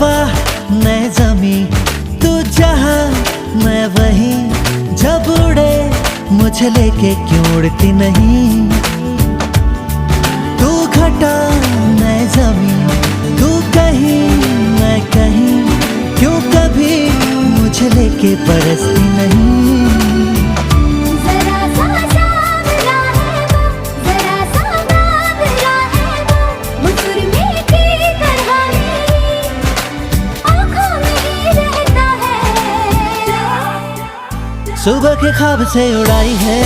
हवा मैं जमी, तू जहाँ मैं वहीं, जब उड़े मुझे लेके क्यों उड़ती नहीं। तू घटा मैं जमी, तू कहीं मैं कहीं, क्यों कभी मुझे लेके बरसती नहीं। सुबह के ख्वाब से उड़ाई है,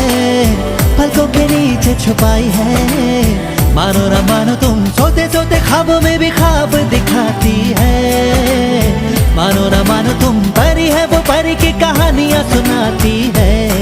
पलकों के नीचे छुपाई है। मानो ना मानो तुम सोते सोते ख्वाबों में भी ख्वाब दिखाती है। मानो ना मानो तुम परी है, वो परी की कहानियां सुनाती है।